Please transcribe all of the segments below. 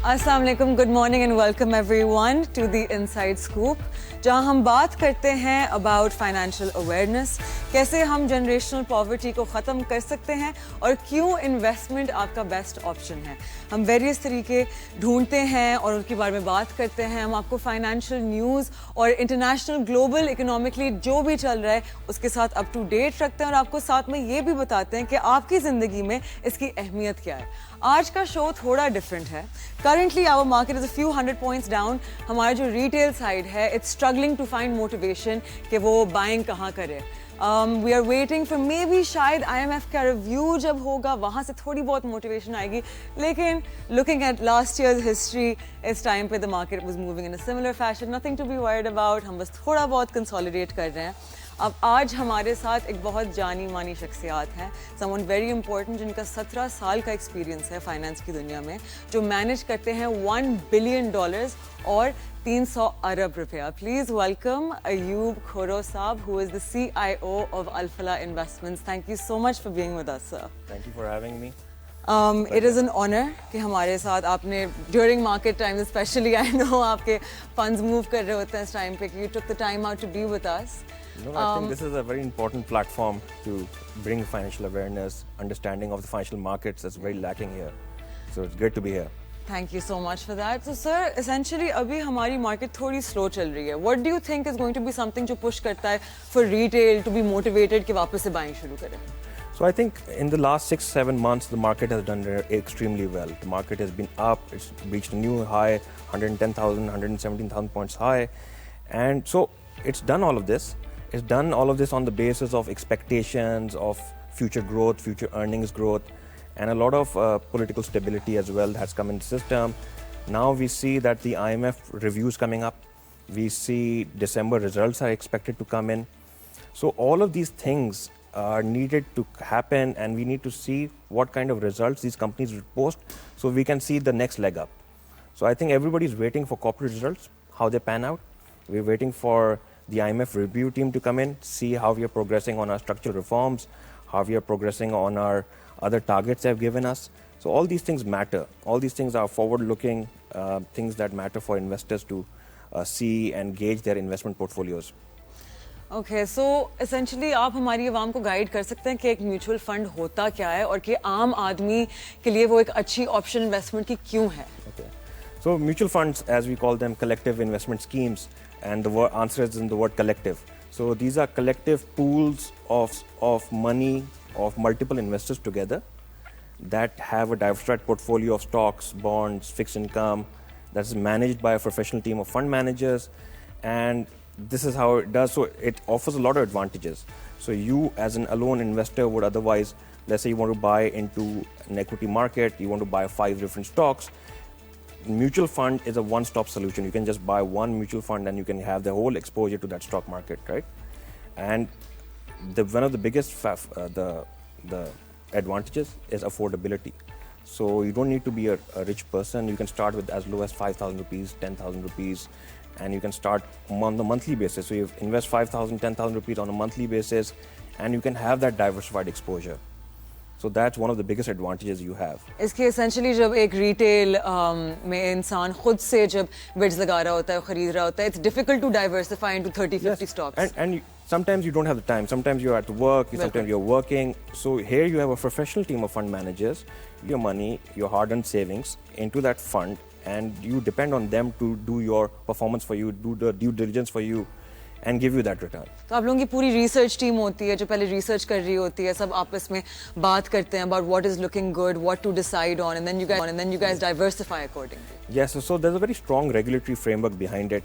अस्सलाम वालेकुम, good morning and welcome everyone to the inside scoop, जहां हम बात करते हैं अबाउट फाइनेंशियल अवेयरनेस, कैसे हम जनरेशनल पॉवर्टी को ख़त्म कर सकते हैं और क्यों इन्वेस्टमेंट आपका बेस्ट ऑप्शन है। हम वेरियस तरीके ढूंढते हैं और उनके बारे में बात करते हैं। हम आपको फाइनेंशियल न्यूज़ और इंटरनेशनल ग्लोबल इकोनॉमिकली जो भी चल रहा है उसके साथ अप टू डेट रखते हैं और आपको साथ में ये भी बताते हैं कि आपकी ज़िंदगी में इसकी अहमियत क्या है। आज का शो थोड़ा डिफरेंट है। Currently our market is a few 100 points down. हमारा जो रिटेल साइड है it's struggling to find motivation कि वो बाइंग कहाँ करे। We are waiting for maybe शायद IMF का रिव्यू जब होगा वहाँ से थोड़ी बहुत मोटिवेशन आएगी, लेकिन looking at last years history इस टाइम पे the market was moving in a similar fashion, nothing to be worried about. हम बस थोड़ा बहुत कंसोलिडेट कर रहे हैं। अब आज हमारे साथ एक बहुत जानी मानी शख्सियात हैं, समवन वेरी इंपॉर्टेंट, जिनका 17 साल का एक्सपीरियंस है फाइनेंस की दुनिया में, जो मैनेज करते हैं $1 बिलियन और 300 अरब रुपया। प्लीज वेलकम अयूब खोरो साहब, who is the CIO of Al-Falah Investments. Thank you so much for being with us, sir. Thank you for having me. It is an honor कि हमारे साथ आपने during market times especially, I know आपके funds move कर रहे होते हैं इस टाइम पे, कि you took the time out to be with us. No, I think this is a very important platform to bring financial awareness, understanding of the financial markets that's very lacking here. So it's great to be here. Thank you so much for that. So sir, essentially अभी हमारी market थोड़ी slow चल रही है. What do you think is going to be something जो push करता है for retail to be motivated कि वापस से buying शुरू करें? So I think in the last 6-7 months, the market has done extremely well. The market has been up. It's reached a new high, 110,000, 117,000 points high. And so it's done all of this. It's done all of this on the basis of expectations of future growth, future earnings growth, and a lot of political stability as well that's come in the system. Now we see that the IMF reviews coming up. We see December results are expected to come in. So all of these things are needed to happen, and we need to see what kind of results these companies will post so we can see the next leg up. So I think everybody's waiting for corporate results, how they pan out. We're waiting for the IMF review team to come in, see how we are progressing on our structural reforms, how we are progressing on our other targets they've given us. So all these things matter. All these things are forward-looking things that matter for investors to see and gauge their investment portfolios. Okay, so essentially आप हमारी आवाम को guide कर सकते हैं कि एक mutual fund होता क्या है और कि आम आदमी के लिए वो एक अच्छी ऑप्शन इन्वेस्टमेंट की क्यों है? Okay. So mutual funds, as we call them, collective investment schemes, and the answer is in the word collective. So these are collective pools of money of multiple investors together that have a diversified portfolio of stocks, bonds, fixed income that is managed by a professional team of fund managers, and this is how it does. So it offers a lot of advantages. So you as an alone investor would otherwise, let's say you want to buy into an equity market, you want to buy 5 different stocks. Mutual fund is a one-stop solution. You can just buy one mutual fund and you can have the whole exposure to that stock market, right? And one of the biggest the advantages is affordability. So you don't need to be a rich person. You can start with as low as 5,000 rupees, 10,000 rupees, and you can start on the monthly basis. So you invest 5,000, 10,000 rupees on a monthly basis, and you can have that diversified exposure. So that's one of the biggest advantages you have. इसके essentially जब एक retail में इंसान खुद से जब bids लगा रहा होता है, खरीद रहा होता है, it's difficult to diversify into 30-50 stocks. And sometimes you don't have the time. Sometimes you're at work, sometimes you're working. So here you have a professional team of fund managers, your money, your hard-earned savings into that fund, and you depend on them to do your performance for you, do the due diligence for you, and give you that return. तो आप लोगों की पूरी research team होती है जो पहले research कर रही होती है, सब आपस में बात करते हैं about what is looking good, what to decide on, and then you guys diversify accordingly. Yes, so there's a very strong regulatory framework behind it.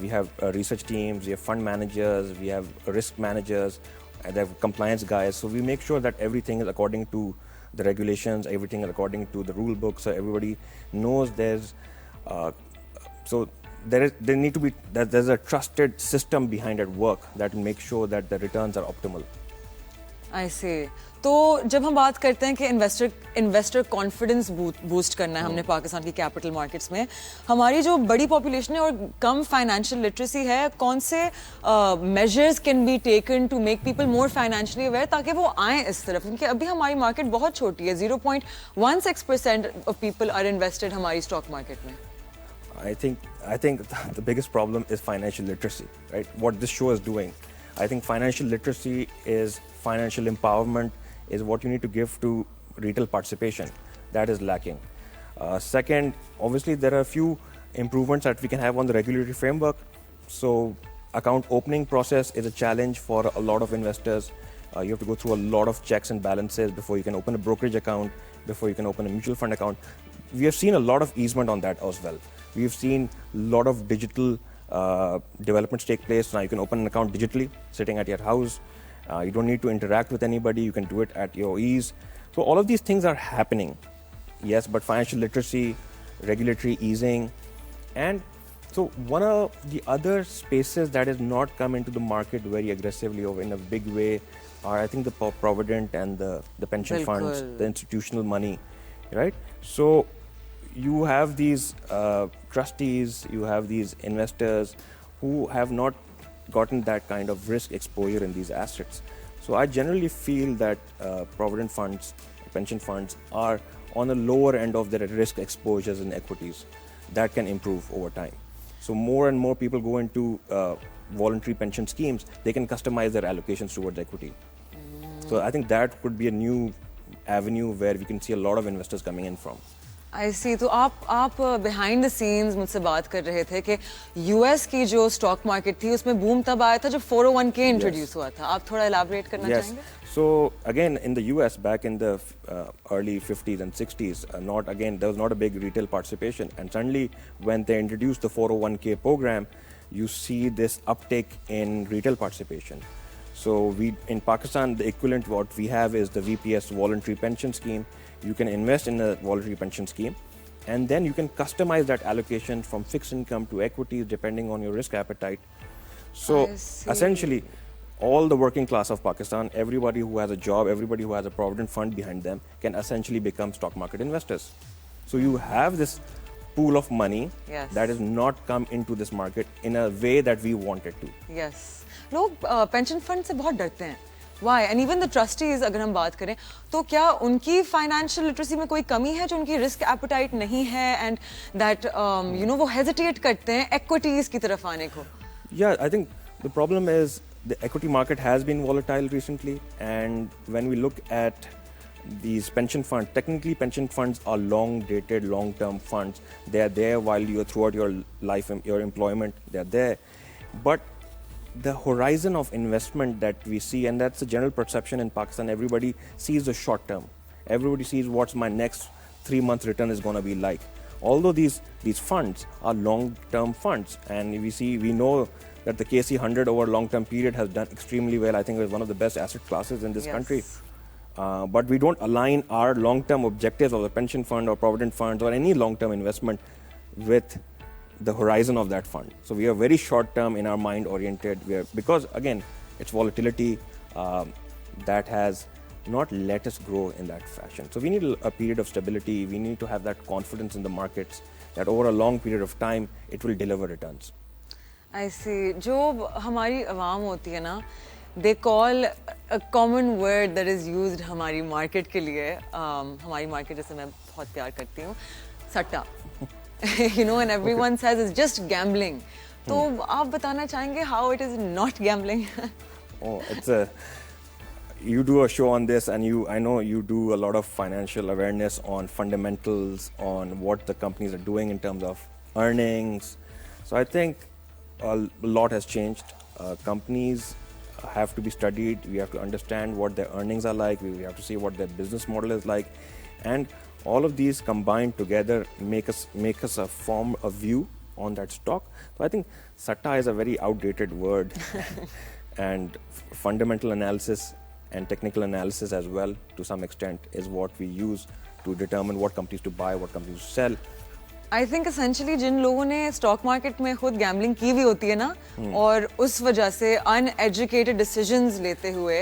We have research teams, we have fund managers, we have risk managers, and they have compliance guys. So we make sure that everything is according to the regulations, everything is according to the rule book, so everybody knows there's there's a trusted system behind at work that makes sure that the returns are optimal. आई सी। तो जब हम बात करते हैं कि investor confidence boost करना है हमने पाकिस्तान की कैपिटल मार्केट्स में, हमारी जो बड़ी पॉपुलेशन है और कम फाइनेंशियल लिटरेसी है, कौन से measures can be taken to make people more financially aware ताकि वो आए इस तरफ? क्योंकि अभी हमारी मार्केट बहुत छोटी है, 0.16% ऑफ पीपल आर इन्वेस्टेड हमारी स्टॉक मार्केट में। I think the biggest problem is financial literacy, right? What this show is doing, I think financial literacy is financial empowerment, is what you need to give to retail participation. That is lacking. Second, obviously there are a few improvements that we can have on the regulatory framework. So account opening process is a challenge for a lot of investors. You have to go through a lot of checks and balances before you can open a brokerage account, before you can open a mutual fund account. We have seen a lot of easement on that as well. We've seen a lot of digital developments take place. Now you can open an account digitally, sitting at your house. You don't need to interact with anybody. You can do it at your ease. So all of these things are happening. Yes, but financial literacy, regulatory easing, and so one of the other spaces that has not come into the market very aggressively or in a big way are, I think, the provident and the pension funds, the institutional money, right? So you have these trustees, you have these investors who have not gotten that kind of risk exposure in these assets. So I generally feel that provident funds, pension funds are on the lower end of their risk exposures in equities. That can improve over time. So more and more people go into voluntary pension schemes, they can customize their allocations towards equity. So I think that could be a new avenue where we can see a lot of investors coming in from. आई सी। तो आप behind the scenes मुझसे बात कर रहे थे कि US की जो स्टॉक मार्केट थी उसमें बूम तब आया था जब 401k इंट्रोड्यूस हुआ था। आप थोड़ा एलैबोरेट करना चाहेंगे? So again, in the US back in the early 50s and 60s, there was not a big retail participation, and suddenly when they introduced the 401k program, you see this uptake in retail participation. So in Pakistan, the equivalent what we have is the VPS voluntary pension scheme. You can invest in a voluntary pension scheme, and then you can customize that allocation from fixed income to equities depending on your risk appetite. So essentially, all the working class of Pakistan, everybody who has a job, everybody who has a provident fund behind them, can essentially become stock market investors. So you have this pool of money that has not come into this market in a way that we want it to. Yes. लोग pension fund से बहुत डरते हैं। Why? And even the trustees, अगर हम बात करें, तो क्या उनकी फाइनेंशियल लिटरेसी में कोई कमी है जो उनकी रिस्क एपेटाइट नहीं है एंड दैट वो हेजिटेट करते हैं एक्विटीज की तरफ आने को? Yeah, I think the problem is the equity market has been volatile recently, and when we look at these pension funds, technically pension funds are long-dated, long-term funds. They are there while you're throughout your life, your employment. They are there, but the horizon of investment that we see, and that's the general perception in Pakistan, everybody sees the short term. Everybody sees what's my next 3-month return is going to be like. Although these funds are long-term funds, and we know that the KC 100 over long-term period has done extremely well. I think it was one of the best asset classes in this country. But we don't align our long-term objectives of the pension fund or provident funds or any long-term investment with the horizon of that fund. So we are very short-term in our mind oriented, because again, it's volatility that has not let us grow in that fashion. So we need a period of stability. We need to have that confidence in the markets that over a long period of time, it will deliver returns. I see. जो हमारी आवाम होती है ना, they call a common word that is used हमारी market के लिए, हमारी market जैसे मैं बहुत प्यार करती हूँ, सट्टा. And everyone says it's just gambling. तो आप बताना चाहेंगे how it is not gambling? You do a show on this, and I know you do a lot of financial awareness on fundamentals, on what the companies are doing in terms of earnings. So I think a lot has changed. Companies have to be studied. We have to understand what their earnings are like. We have to see what their business model is like, and all of these combined together make us form a view on that stock. So I think Satta is a very outdated word, and fundamental analysis and technical analysis as well, to some extent, is what we use to determine what companies to buy, what companies to sell. I think essentially जिन लोगों ने stock market में खुद gambling की हुई होती है ना, और उस वजह से अनएजुकेटेड डिसीजंस लेते हुए,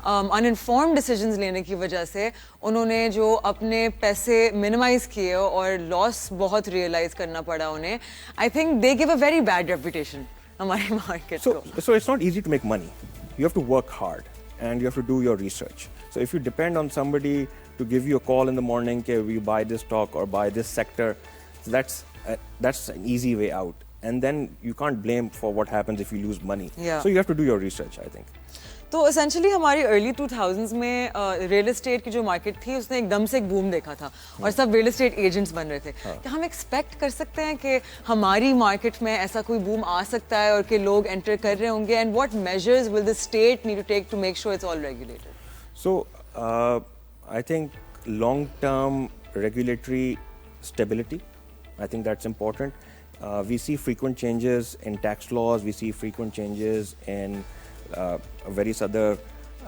अनइन्फॉर्म्ड डिसीजंस लेने की वजह से उन्होंने जो अपने पैसे मिनिमाइज किए और लॉस बहुत रियलाइज करना पड़ा उन्हें, I think they give a very bad reputation हमारे मार्केट को. So it's not easy to make money. You have to work hard and you have to do your research. So if you depend on somebody to give you a call in the morning, okay, we buy this stock or buy this sector, that's an easy way out. And then you can't blame for what happens if you lose money. Yeah. So you have to do your research, I think. तो essentially हमारी early 2000s में real estate की जो market थी उसने एकदम से एक बूम देखा था और सब रियल एस्टेट एजेंट्स बन रहे थे. क्या हम एक्सपेक्ट कर सकते हैं कि हमारी मार्केट में ऐसा कोई बूम आ सकता है और कि लोग एंटर कर रहे होंगे? And what measures will the state need to take to make sure it's all regulated? So I think long-term regulatory stability, I think that's important. We see frequent changes in tax laws, we see frequent changes in various other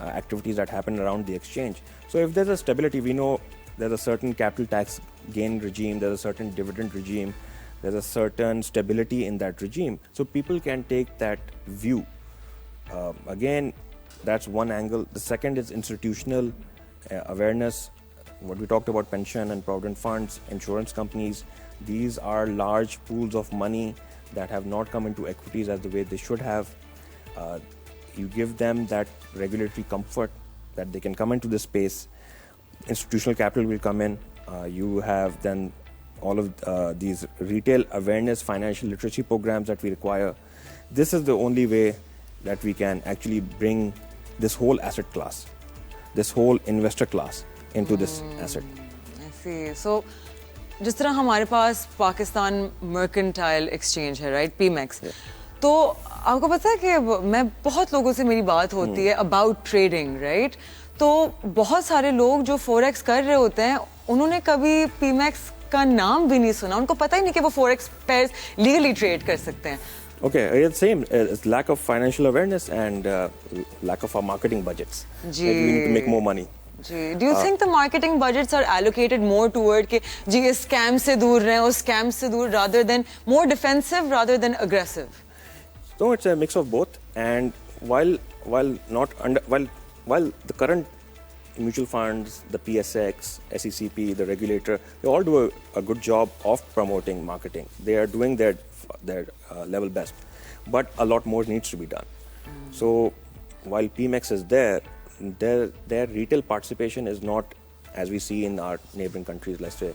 activities that happen around the exchange. So if there's a stability, we know there's a certain capital tax gain regime, there's a certain dividend regime, there's a certain stability in that regime. So people can take that view. Again, that's one angle. The second is institutional awareness. What we talked about, pension and provident funds, insurance companies, these are large pools of money that have not come into equities as the way they should have. You give them that regulatory comfort that they can come into this space. Institutional capital will come in. You have then all of these retail awareness, financial literacy programs that we require. This is the only way that we can actually bring this whole asset class, this whole investor class into this asset. I see. So, जिस तरह हमारे पास Pakistan mercantile exchange है, right, पीमेक्स, तो आपको पता है कि मैं बहुत लोगों से मेरी बात होती है अबाउट ट्रेडिंग, राइट? तो बहुत सारे लोग जो फोरेक्स कर रहे होते हैं उन्होंने कभी पीमेक्स का नाम भी नहीं सुना, उनको पता ही नहीं कि वो फोरेक्स पेयर्स लीगली ट्रेड कर सकते हैं. Okay, it's same. It's lack of financial awareness and lack of our marketing budgets. Ji. Maybe we need to make more money. Ji. Do you think the marketing budgets are allocated more toward कि जी इस scam से दूर रहें, उस scam से दूर, rather than more defensive rather than aggressive? So it's a mix of both. And while the current mutual funds, the PSX, SECP, the regulator, they all do a good job of promoting marketing. They are doing their level best, but a lot more needs to be done. So while PMEX is there, their retail participation is not as we see in our neighboring countries, let's say.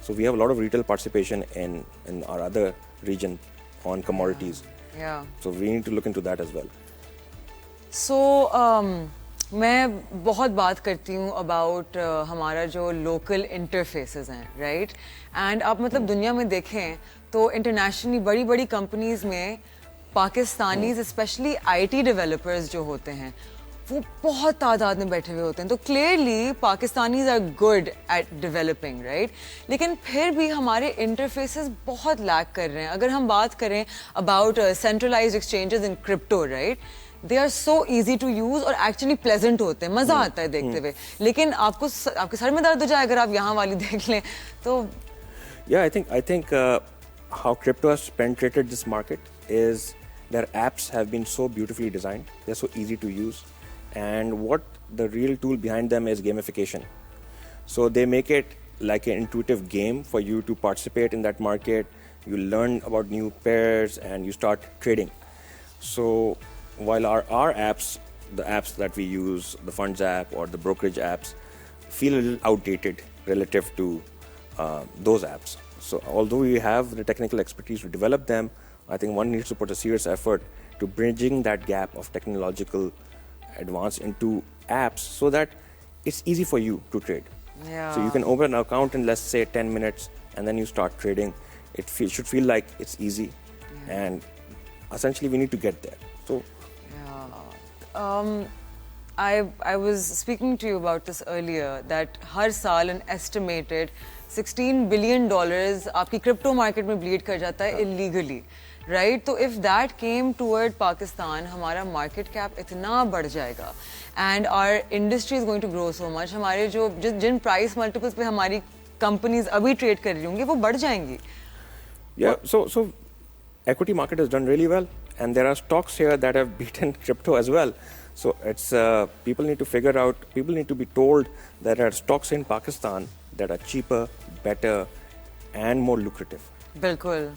So we have a lot of retail participation in our other region on commodities. Yeah. So we need to look into that as well. So मैं बहुत बात करती हूँ about हमारा जो local interfaces हैं, right? And आप मतलब दुनिया में देखें तो इंटरनेशनली बड़ी बड़ी कंपनीज में पाकिस्तानीज स्पेशली आईटी डेवलपर्स जो होते हैं वो बहुत तादाद में बैठे हुए होते हैं. तो clearly Pakistanis are good at developing, right? लेकिन फिर भी हमारे इंटरफेसेस बहुत लैक कर रहे हैं. अगर हम बात करें about centralised exchanges in crypto, right, they are so easy to use और एक्चुअली प्लेजेंट होते हैं, मजा आता है देखते हुए. लेकिन आपके सर में दर्द हो जाए अगर आप यहाँ वाली देख लें तो. Yeah, I think how crypto has penetrated this market is their apps have been so beautifully designed. They're so easy to use, and what the real tool behind them is gamification. So they make it like an intuitive game for you to participate in that market. You learn about new pairs and you start trading. So while our apps, the apps that we use, the funds app or the brokerage apps, feel a little outdated relative to those apps. So although we have the technical expertise to develop them, I think one needs to put a serious effort to bridging that gap of technological advance into apps so that it's easy for you to trade. Yeah. So you can open an account in, let's say, 10 minutes and then you start trading. It should feel like it's easy. Yeah. And essentially we need to get there. So I was speaking to you about this earlier that हर साल an estimated $16 billion आपकी crypto market में bleed कर जाता है illegally, right? तो if that came toward Pakistan, हमारा market cap इतना बढ़ जाएगा and our industry is going to grow so much. हमारे जो जिन प्राइस मल्टीपल्स पे हमारी कंपनीज अभी ट्रेड कर रही होंगी वो बढ़ जाएंगी. Yeah, so equity market has done really well, and there are stocks here that have beaten crypto as well. So it's people need to figure out, people need to be told that there are stocks in Pakistan that are cheaper, better, and more lucrative, बिल्कुल.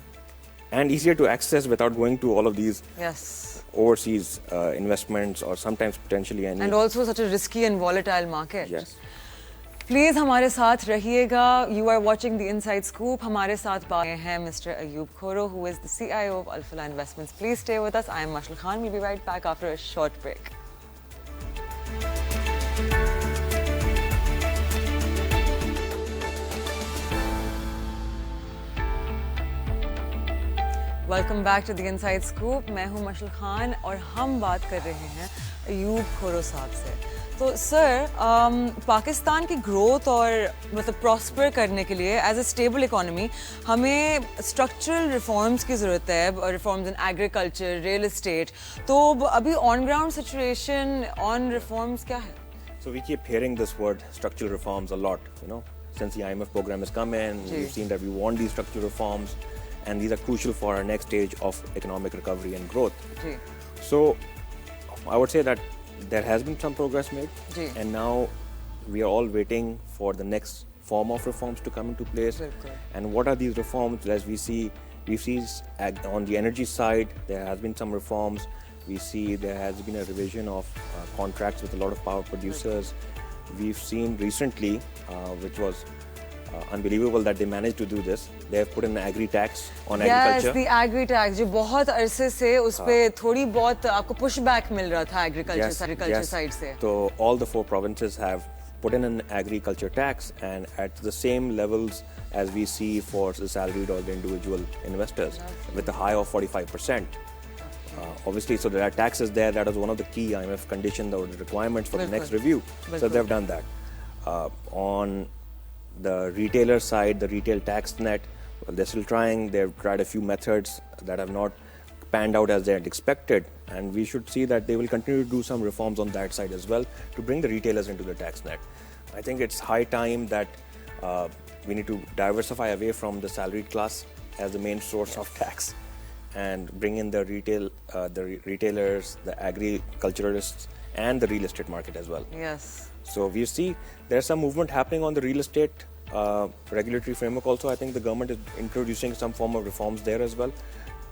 and easier to access without going to all of these Yes. overseas investments or sometimes potentially any. And also such a risky and volatile market. Yes. Please हमारे साथ रहिएगा. You are watching the inside scoop. हमारे साथ बात हैं mister Ayub Khoro, who is the CIO of Alfalah investments. Please stay with us. I am Mashal Khan. We be right back after a short break. Welcome back to the inside scoop. मैं हूं मशल खान और हम बात कर रहे हैं अयूब खोरो साहब से. तो सर, पाकिस्तान की ग्रोथ और मतलब प्रॉस्पर करने के लिए एज अ स्टेबल इकोनॉमी हमें स्ट्रक्चरल रिफॉर्म्स की ज़रूरत है. Reforms in agriculture, real estate. तो अभी on ground situation on reforms क्या है? So we keep hearing this word structural reforms a lot, since the IMF program has come in. We've seen that we want these structural reforms, and these are crucial for our next stage of economic recovery and growth. So I would say that there has been some progress made, and now we are all waiting for the next form of reforms to come into place. And what are these reforms? As we see on the energy side, there has been some reforms. We see there has been a revision of contracts with a lot of power producers. We've seen recently, which was unbelievable that they managed to do this. They have put an agri tax on agriculture. Yes, the agri tax, जो बहुत अरसे से उस पे थोड़ी बहुत आपको pushback मिल रहा था agriculture side से. So all the 4 provinces have put in an agriculture tax, and at the same levels as we see for the salaried or the individual investors, with a high of 45%. Obviously, so there are taxes there. That is one of the key IMF conditions or the requirements for the next review. So they've done that. On the retailer side, the retail tax net, well, they're still trying. They've tried a few methods that have not panned out as they had expected, and we should see that they will continue to do some reforms on that side as well to bring the retailers into the tax net. I think it's high time that we need to diversify away from the salaried class as the main source of tax, and bring in the retailers, the agriculturalists, and the real estate market as well. Yes. So we see there's some movement happening on the real estate regulatory framework also. I think the government is introducing some form of reforms there as well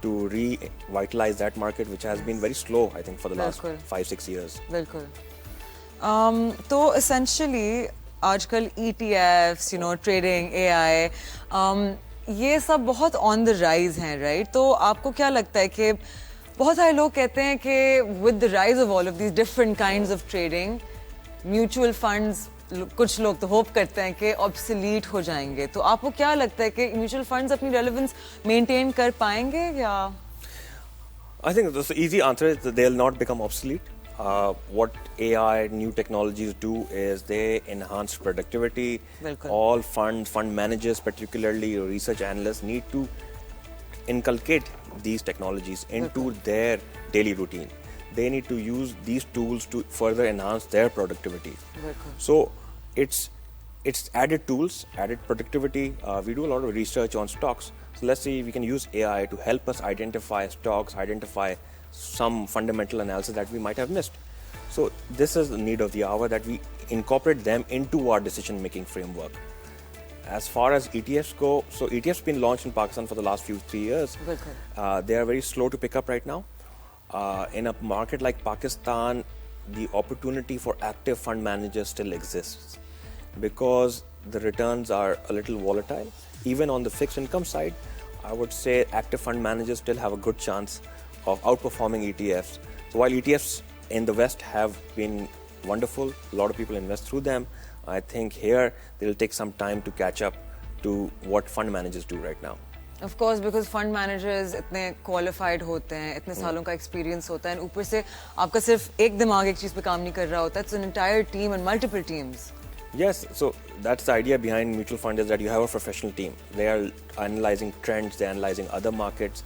to revitalize that market, which has been very slow, I think, for the last 5-6 years. बिल्कुल. तो essentially आजकल ETFs, trading, AI, ये सब बहुत on the rise हैं, right? तो आपको क्या लगता है कि बहुत सारे लोग कहते हैं कि with the rise of all of these different kinds of trading, mutual funds, कुछ लोग तो होप करते हैं कि ऑब्सोलीट हो जाएंगे. तो आपको क्या लगता है कि म्यूचुअल फंड्स अपनी रेलेवेंस मेंटेन कर पाएंगे या? I think the easy answer is that they'll not become obsolete. What AI, new technologies do is they enhance productivity. All fund managers, particularly research analysts, need to inculcate these technologies into their daily routine. They need to use these tools to further enhance their productivity. So it's added tools, added productivity. We do a lot of research on stocks. So let's see, we can use AI to help us identify stocks, identify some fundamental analysis that we might have missed. So this is the need of the hour, that we incorporate them into our decision-making framework. As far as ETFs go, so ETFs been launched in Pakistan for the last 3 years. They are very slow to pick up right now. In a market like Pakistan, the opportunity for active fund managers still exists because the returns are a little volatile. Even on the fixed income side, I would say active fund managers still have a good chance of outperforming ETFs. So while ETFs in the West have been wonderful, a lot of people invest through them, I think here they'll take some time to catch up to what fund managers do right now. Of course, because fund managers इतने qualified होते हैं, इतने सालों का experience होता है, ऊपर से आपका सिर्फ एक दिमाग एक चीज पे काम नहीं कर रहा होता. It's an entire team and multiple teams. Yes, so that's the idea behind mutual fund, is that you have a professional team. They are analyzing trends, they're analyzing other markets,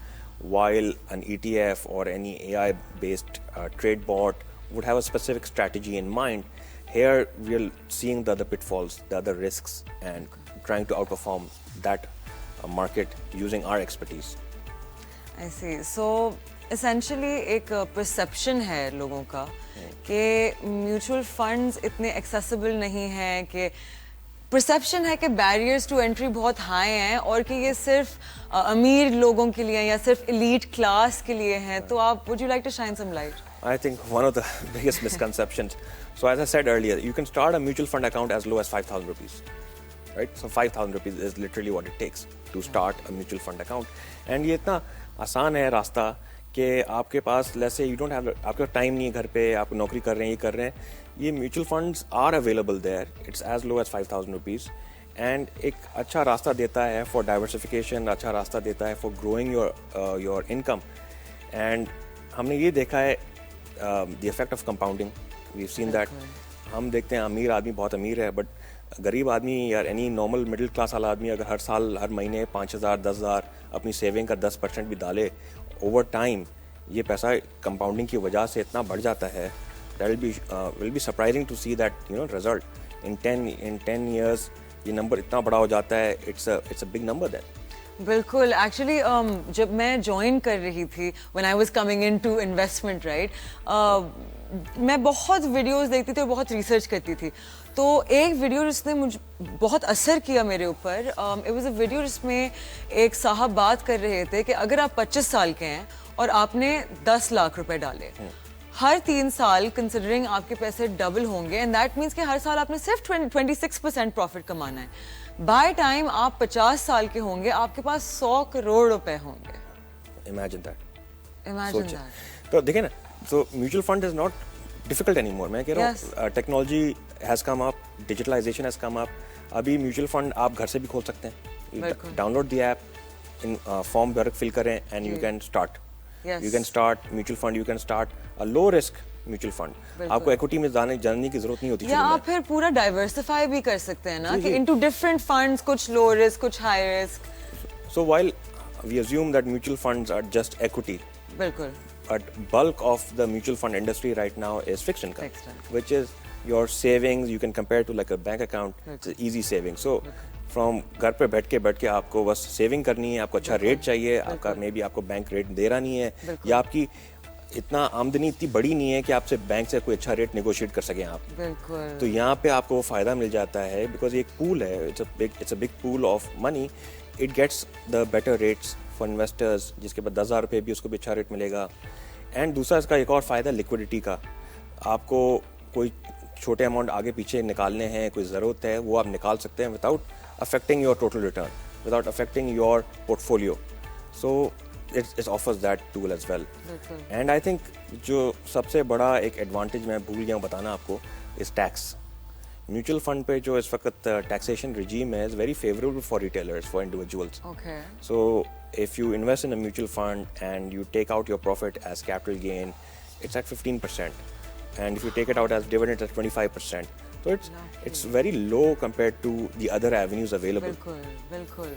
while an ETF or any AI-based trade bot would have a specific strategy in mind. Here, we're seeing the other pitfalls, the other risks, and trying to outperform that market using our expertise. I see. So essentially एक perception है लोगों का कि mutual funds इतने accessible नहीं हैं, कि perception है कि बैरियर्स टू एंट्री बहुत हाई हैं और कि ये सिर्फ अमीर लोगों के लिए या सिर्फ एलीट क्लास के लिए हैं. तो आप would you like to shine some light? I think one of the biggest misconceptions. So as I said earlier, you can start a mutual fund account as low as 5,000 rupees, right? So 5,000 rupees is literally what it takes to start a mutual fund account. And ये इतना आसान है रास्ता कि आपके पास let's say you don't have आपके time नहीं है घर पे, आप नौकरी कर रहे हैं, ये कर रहे हैं, ये mutual funds are available there. It's as low as 5,000 rupees and एक अच्छा रास्ता देता है फॉर डाइवर्सिफिकेशन, अच्छा रास्ता देता है for growing your income. And हमने ये देखा है the effect of compounding. We have seen that. हम देखते हैं अमीर आदमी बहुत अमीर है, बट गरीब आदमी या एनी नॉर्मल मिडिल क्लास वाला आदमी अगर हर साल हर महीने 5,000 10,000 अपनी सेविंग का 10% भी डाले, ओवर टाइम ये पैसा कंपाउंडिंग की वजह से इतना बढ़ जाता है. That will be surprising to see that result in 10 years. ये नंबर इतना बड़ा हो जाता है. It's a big number then. बिल्कुल. एक्चुअली जब मैं ज्वाइन कर रही थी when I was coming into investment, right, मैं बहुत वीडियोस देखती थी और बहुत रिसर्च करती थी. तो एक वीडियो जिसने मुझे बहुत असर किया मेरे ऊपर, इट वाज अ वीडियो जिसमें एक साहब बात कर रहे थे कि अगर आप 25 साल के हैं और आपने 10 लाख रुपए डाले, हर 3 साल कंसिडरिंग आपके पैसे डबल होंगे एंड दैट मीन्स कि हर साल आपने सिर्फ 26% प्रॉफिट कमाना है. बाय टाइम आप 50 साल के होंगे, आपके पास 100 करोड़ रुपए होंगे. Imagine that. Imagine that. तो देखिए ना, so mutual fund is not difficult anymore. मैं कह रहा हूँ technology has come up, digitalization has come up. अभी mutual fund आप घर से भी खोल सकते हैं. Download the app, in form भर fill करें and you can start. Yes. You can start mutual fund. You can start a low risk mutual fund. आपको equity में जानने की जरूरत नहीं होती. या आप फिर पूरा डाइवर्सिफाई भी कर सकते हैं ना, कि into different funds, कुछ low risk, कुछ high risk. So while we assume that mutual funds are just equity, बिल्कुल. but bulk of the mutual fund industry right now is fixed income, which is your savings. You can compare to like a bank account. It's an easy saving. So from घर पे बैठ के आपको बस saving करनी है, आपको अच्छा रेट चाहिए, आपका मे बी आपको बैंक रेट दे रहा नहीं है, या आपकी इतना आमदनी इतनी बड़ी नहीं है कि आपसे बैंक से कोई अच्छा रेट नेगोशिएट कर सकें आप. बिल्कुल. तो यहाँ पे आपको वो फायदा मिल जाता है बिकॉज एक पूल है. It's a big pool of money. It gets the better rates for investors, जिसके बाद 10,000 रुपये भी उसको भी अच्छा रेट मिलेगा. एंड दूसरा इसका एक और फायदा लिक्विडिटी का. आपको कोई छोटे अमाउंट आगे पीछे निकालने हैं, कोई ज़रूरत है, वो आप निकाल सकते हैं without affecting your total return, without affecting your portfolio. So it offers that tool as well. And I think जो सबसे बड़ा एक एडवांटेज मैं भूल गया हूँ बताना आपको is tax. म्यूचुअल फंड पे जो इस वक्त टैक्सेशन रिजीम है is very favorable for retailers, for individuals. Okay. So if you invest in a mutual fund and you take out your profit as capital gain, it's at 15%. And if you take it out as dividend, it's at 25%. So it's very low compared to the other avenues available. बिल्कुल.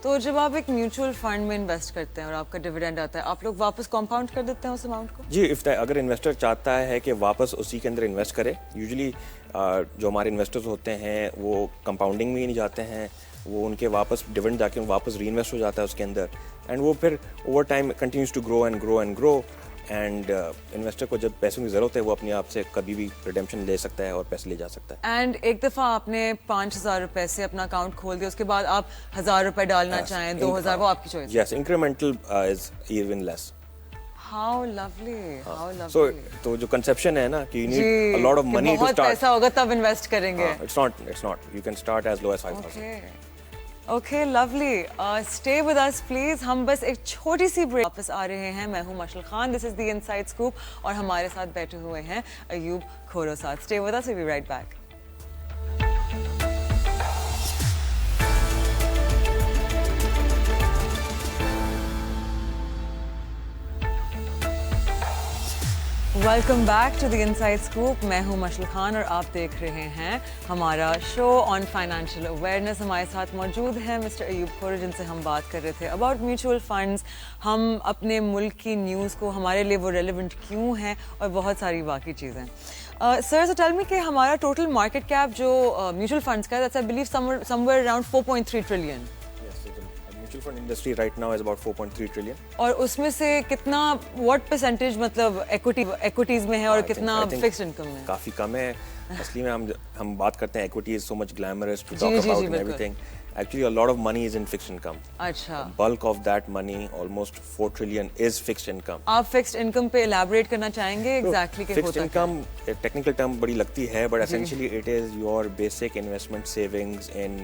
तो जब आप एक mutual fund में invest करते हैं और आपका डिविडेंड आता है, आप लोग वापस कंपाउंड कर देते हैं उस अमाउंट को? जी, अगर इन्वेस्टर चाहता है कि वापस उसी के अंदर इन्वेस्ट करे, यूजुअली जो हमारे इन्वेस्टर्स होते हैं वो कंपाउंडिंग में ही नहीं जाते हैं, वो उनके वापस डिविडेंड जाके वापस री इन्वेस्ट हो जाता है उसके अंदर, एंड वो फिर over time continues to grow and grow and grow. And investor को जब पैसों की जरूरत है वो अपने आप से कभी भी रिडेम्पशन ले सकता है और पैसे ले जा सकता है. एंड एक दफा आपने 5,000 रुपए से अपना अकाउंट खोल दिया, उसके बाद आप 1,000 रुपए डालना चाहें, 2,000, वो आपकी choice. Yes, incremental is even less. How lovely, how lovely. So, तो जो कंसेप्शन है ना कि you need a lot of money to start. बहुत पैसा होगा तब इन्वेस्ट करेंगे. It's not. You can start as low as 5,000. Okay, lovely. Stay with us, please. हम बस एक छोटी सी ब्रेक वापस आ रहे हैं. मैं हूँ मशल Khan. This is the Inside Scoop और हमारे साथ बैठे हुए हैं अयूब खोरो साथ. Stay with us. We'll be right back. Welcome back to the inside scoop. मैं हूं मशल खान और आप देख रहे हैं हमारा शो ऑन फाइनेंशियल अवेयरनेस. हमारे साथ मौजूद हैं मिस्टर अयूब खोरो, जिनसे हम बात कर रहे थे अबाउट म्यूचुअल फंड्स. हम अपने मुल्क की न्यूज़ को हमारे लिए वो रेलिवेंट क्यों हैं और बहुत सारी बाकी चीज़ें. सर, सो टेल मी कि हमारा टोटल मार्केट कैप जो म्यूचुअल फंड्स का है, that's I believe somewhere around 4.3 trillion. Mutual fund industry right now is about 4.3 trillion. और उसमें से कितना व्हाट परसेंटेज मतलब इक्विटीज में है और कितना फिक्स्ड इनकम में? काफी कम है। असली में हम बात करते हैं equity is so much glamorous to talk about and everything. Actually, a lot of money is in fixed income. अच्छा. Bulk of that money, almost 4 trillion, is fixed income. आप fixed income पे elaborate करना चाहेंगे exactly क्या होता है? Fixed income, a technical term बड़ी लगती है, but essentially it is your basic investment savings in,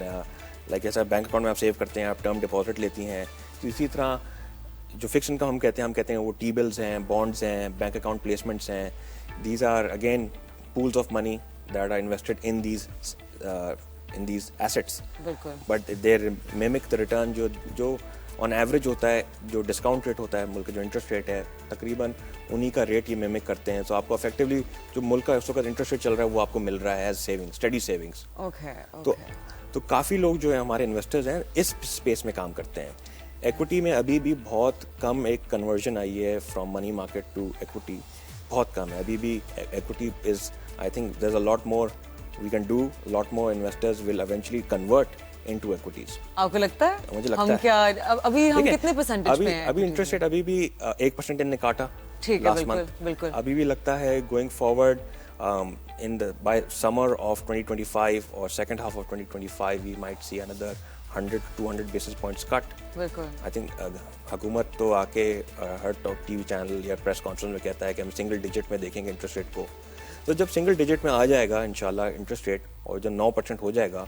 like जैसा बैंक अकाउंट में आप सेव करते हैं, आप टर्म डिपॉजिट लेती हैं, तो इसी तरह जो फिक्स इनकम हम कहते हैं वो टी बिल्स हैं, बॉन्ड्स हैं, बैंक अकाउंट प्लेसमेंट्स हैं. These are again pools of money that are invested in these assets. But they mimic the return जो on average होता है, जो डिस्काउंट रेट होता है मुल्क का, जो इंटरेस्ट रेट है तकरीबन उन्हीं का रेट ये मिमिक करते हैं. तो आपको इफेक्टिवली जो मुल्क का उस वक्त इंटरेस्ट रेट चल रहा है वो आपको मिल रहा है एज सेविंग्स, स्टडी सेविंग्स. तो काफ़ी लोग जो है हमारे इन्वेस्टर्स हैं इस स्पेस में काम करते हैं. इक्विटी में अभी भी बहुत कम एक कन्वर्जन आई है from money market to equity, बहुत कम है अभी भी. Equity is, I think there is a lot more we can do. A lot more investors will eventually convert into equities. आपको लगता है? मुझे लगता हम है. क्या अभी हम कितने परसेंटेज पे हैं? अभी इंटरेस्ट रेट अभी भी 1% इनने काटा. ठीक है, बिल्कुल. अभी भी लगता है going forward by summer of 2025 or second half of 2025 we might see another 100 to 200 basis points cut. बिल्कुल. I think हुकूमत तो आके हर टीवी चैनल या प्रेस कॉन्फ्रेंस में कहता है कि हम सिंगल डिजिट में देखेंगे इंटरेस्ट रेट को. तो जब सिंगल डिजिट में आ जाएगा इंशाल्लाह इंटरेस्ट रेट और जब 9% हो जाएगा,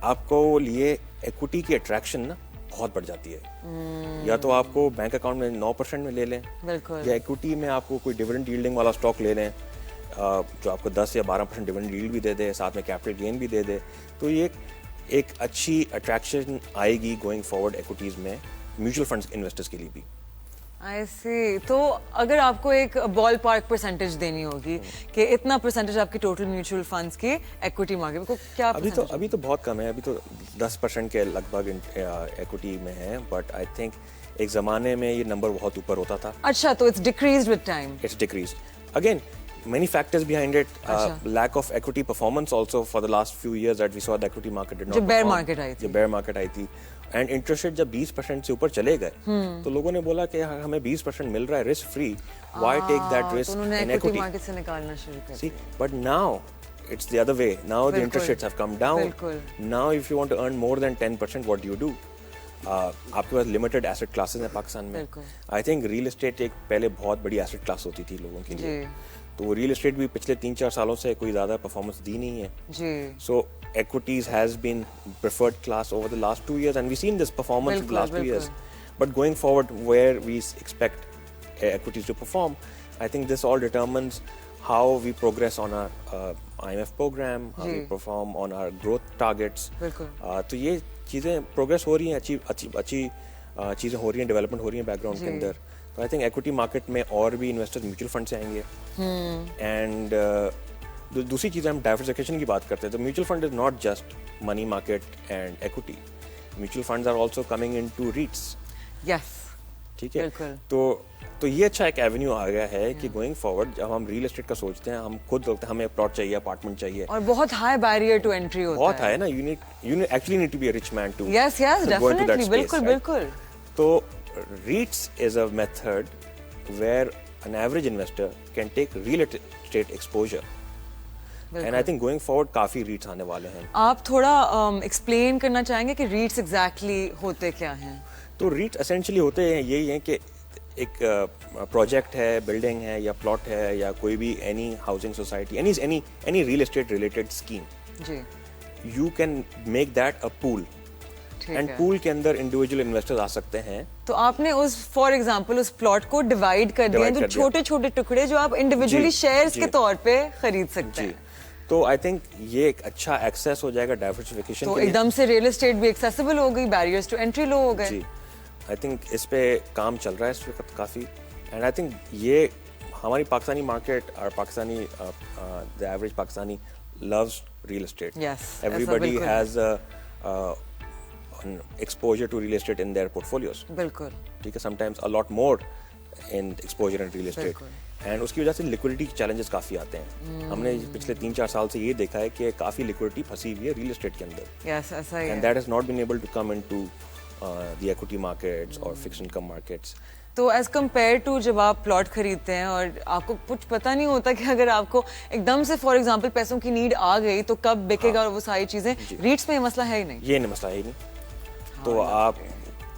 आपको लिए इक्विटी की अट्रैक्शन ना बहुत बढ़ जाती है. या तो आपको बैंक अकाउंट में 9% में ले लें, या इक्विटी में आपको कोई डिविडेंड यील्डिंग वाला स्टॉक ले लें जो आपको 10 या 12% डिविडेंड यील्ड भी दे दे, साथ में कैपिटल गेन भी दे दे. तो ये एक अच्छी अट्रैक्शन आएगी गोइंग फॉरवर्ड इक्विटीज में म्यूचुअल फंड्स इन्वेस्टर्स के लिए भी. I see. तो अगर आपको एक बॉल पार्क परसेंटेज देनी होगी कि इतना परसेंटेज आपकी टोटल म्यूचुअल फंड्स की इक्विटी मार्केट को क्या अभी तो बहुत कम है. अभी तो 10% के लगभग इक्विटी में है, बट आई थिंक एक जमाने में ये नंबर बहुत ऊपर होता था. अच्छा, तो it's decreased with time. It's decreased. Again, many factors behind it. Lack of equity performance also for the last few years that we saw the equity market did not perform. जो bear market आई थी. And interest rate जब 20% से ऊपर चले गए तो लोगों ने बोला कि हमें 20% मिल रहा है risk free, why take that risk in equity market से निकालना शुरू कर दिया. But now it's the other way. Now the interest rates have come down. Now if you want to earn more than 10%, what do you do? आपके पास limited asset classes हैं पाकिस्तान में. I think real estate एक पहले बहुत बड़ी asset class होती थी लोगों के लिए, तो वो रियल एस्टेट भी पिछले 3-4 सालों से कोई ज्यादा परफॉर्मेंस दी नहीं है. सो equities has been preferred class over the last 2 years and we've seen this performance in the last 2 years. But going forward, where we expect equities to perform, I think this all determines how we progress on our IMF program, how we perform on our growth targets. तो ये चीज़ें progress हो रही हैं, अच्छी चीज़ें हो रही हैं, डेवलपमेंट हो रही हैं बैकग्राउंड के अंदर. तो आई थिंक इक्विटी मार्केट में और भी इन्वेस्टर्स म्यूचुअल फंड से आएंगे. एंड दूसरी चीज़ हम डाइवर्सिफिकेशन की बात करते हैं तो mutual fund is not just money market and equity. Mutual funds are also coming into REITs. Yes, ठीक है. तो ये अच्छा एक एवेन्यू आ गया है कि गोइंग फॉरवर्ड जब हम रियल एस्टेट का सोचते हैं, हम खुद सोचते हैं हमें प्लॉट चाहिए, अपार्टमेंट चाहिए, और बहुत हाई बैरियर टू एंट्री होता है. बहुत हाई है ना. You actually need to be a rich man to yes definitely. बिल्कुल. तो REITs is a method where an average investor can take real estate exposure. And I think going forward काफी REITs आने वाले हैं. आप थोड़ा एक्सप्लेन करना चाहेंगे कि REITs एग्जैक्टली होते क्या हैं? तो REITs essentially होते हैं यही हैं कि एक प्रोजेक्ट है, बिल्डिंग है या प्लॉट है या कोई भी any housing society, any real estate related scheme, ji, you can make that a pool. And pool के अंदर इंडिविजुअल इन्वेस्टर्स आ सकते हैं. तो आपने उस फॉर एग्जांपल उस प्लॉट को डिवाइड कर दिया तो छोटे छोटे टुकड़े जो आप इंडिविजुअली शेयर्स के तौर पे खरीद सकते हैं. तो आई थिंक ये एक अच्छा एक्सेस हो जाएगा डाइवर्सिफिकेशन तो एकदम से रियल एस्टेट भी एक्सेसिबल हो गई, बैरियर्स टू एंट्री लो हो गए. जी, आई थिंक इस पे काम चल रहा है इस वक्त काफी. एंड आई थिंक ये हमारी पाकिस्तानी मार्केट और Pakistani the average Pakistani loves real estate. Everybody has exposure to real estate in their portfolios. बिल्कुल. ठीक है, sometimes a lot more in exposure in real estate. And उसकी वजह से लिक्विडिटी के चैलेंजेस काफी आते हैं. हमने पिछले 3-4 साल से ये देखा है कि काफी लिक्विडिटी फंसी हुई है रियल एस्टेट के अंदर. यस, ऐसा ही है. And that has not been able to come into the equity markets or fixed income markets. तो एज कम्पेयर टू जब आप प्लॉट खरीदते हैं और आपको कुछ पता नहीं होता कि अगर आपको एकदम से फॉर एग्जांपल पैसों की नीड आ गई तो कब बिकेगा और वो सारी चीजें, रीट्स में ये मसला है ही नहीं। ये नहीं मसला है ही नहीं। तो आप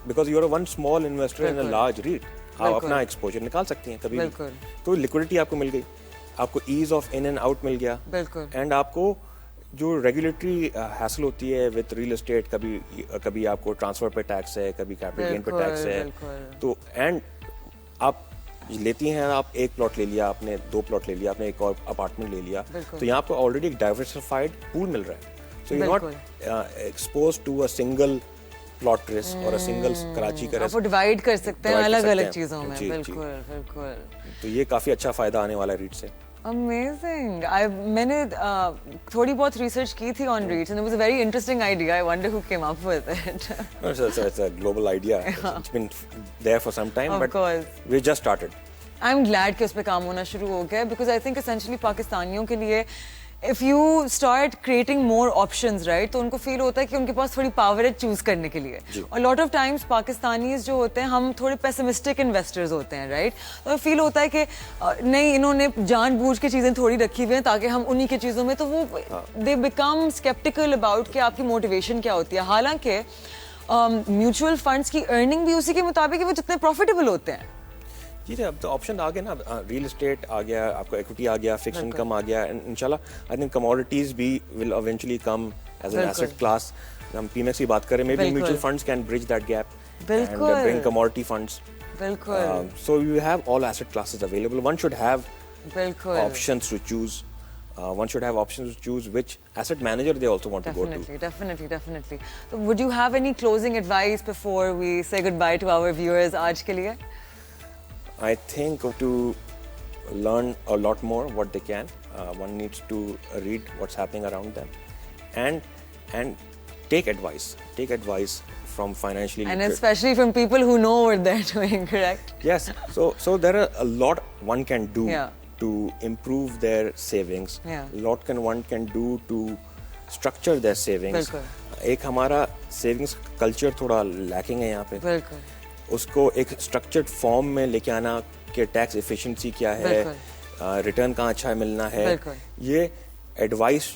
because you are one small investor in a large REIT, आप अपना एक्सपोजर निकाल सकती हैं कभी भी। तो लिक्विडिटी आपको मिल गई, आपको ease of in and out मिल गया, एंड आपको जो रेगुलेटरी हैसल होती है विद रियल एस्टेट, कभी आपको ट्रांसफर पे टैक्स है, कभी कैपिटल गेन पे टैक्स है, तो एंड आप लेती हैं, आप एक प्लॉट ले लिया आपने, 2 प्लॉट ले लिया आपने, एक और अपार्टमेंट ले लिया, तो यहाँ आपको ऑलरेडी एक डाइवर्सिफाइड पूल मिल रहा है। So you not expose to a single plot risk और अ सिंगल कराची का रिस्क, आप डिवाइड कर सकते हैं अलग-अलग चीजों में। बिल्कुल बिल्कुल, तो ये काफी अच्छा फायदा आने वाला है रीट से। Amazing. मैंने थोड़ी बहुत रिसर्च की थी on REITs and it was a very interesting idea. I wonder who came up with it. No, it's a global idea. It's been there for some time, but we just started. I'm glad कि उस पे काम होना शुरू हो गया because I think essentially पाकिस्तानियों के लिए if you start creating more options, right, तो उनको फील होता है कि उनके पास थोड़ी पावर है चूज करने के लिए। और लॉट ऑफ टाइम्स पाकिस्तानीज जो होते हैं हम थोड़े पेसिमिस्टिक इन्वेस्टर्स होते हैं, राइट, तो फील होता है कि नहीं इन्होंने जानबूझ के चीजें थोड़ी रखी हुई हैं ताकि हम उन्हीं के चीजों में, तो वो दे बिकम स्केप्टिकल अबाउट कि आपकी मोटिवेशन क्या होती है। हालांकि म्यूचुअल फंड्स की अर्निंग भी उसी के मुताबिक वो जितने प्रॉफिटेबल होते हैं। जी, अब तो ऑप्शन आ गए ना, रियल एस्टेट आ गया, आपको इक्विटी आ गया, फिक्स्ड इनकम आ गया, एंड इंशाल्लाह आई थिंक कमोडिटीज भी will eventually come as an asset class. हम पीएमएक्स की बात करें, may be mutual funds can bridge that gap and bring commodity funds. बिल्कुल, so you have all asset classes available, one should have options to choose, one should have options to choose which asset manager they also want to go to. Definitely. So would you have any closing advice before we say goodbye to our viewers आज के लिए? I think to learn a lot more what they can. One needs to read what's happening around them, and take advice. Take advice from financially and literate. especially from people who know what they're doing. Correct? Yes. So there are a lot one can do to improve their savings. Lot one can do to structure their savings. एक हमारा savings culture थोड़ा lacking है यहाँ पे. बिल्कुल. उसको एक structured form में लेके आना कि टैक्स एफिशिएंसी क्या है, रिटर्न कहाँ अच्छा मिलना है, ये एडवाइस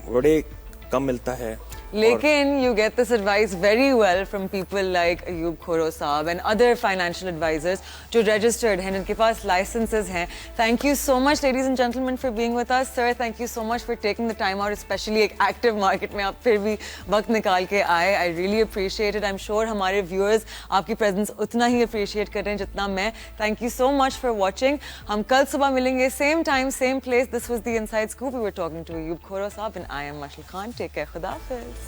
बड़े कम मिलता है। लेकिन you get this advice very well from people like Ayub Khoro साहब and other financial advisors जो registered हैं, जिनके पास licenses हैं। Thank you so much ladies and gentlemen for being with us. Sir, thank you so much for taking the time out, especially एक active market में आप फिर भी वक्त निकाल के आए। I really appreciate it. I'm sure हमारे viewers आपकी presence उतना ही appreciate कर रहे हैं जितना मैं। Thank you so much for watching. हम कल सुबह मिलेंगे same time, same place. This was the Inside Scoop. We were talking to Ayub Khoro साहब and I am Mashal Khan. Take care. खुदा हाफिज़।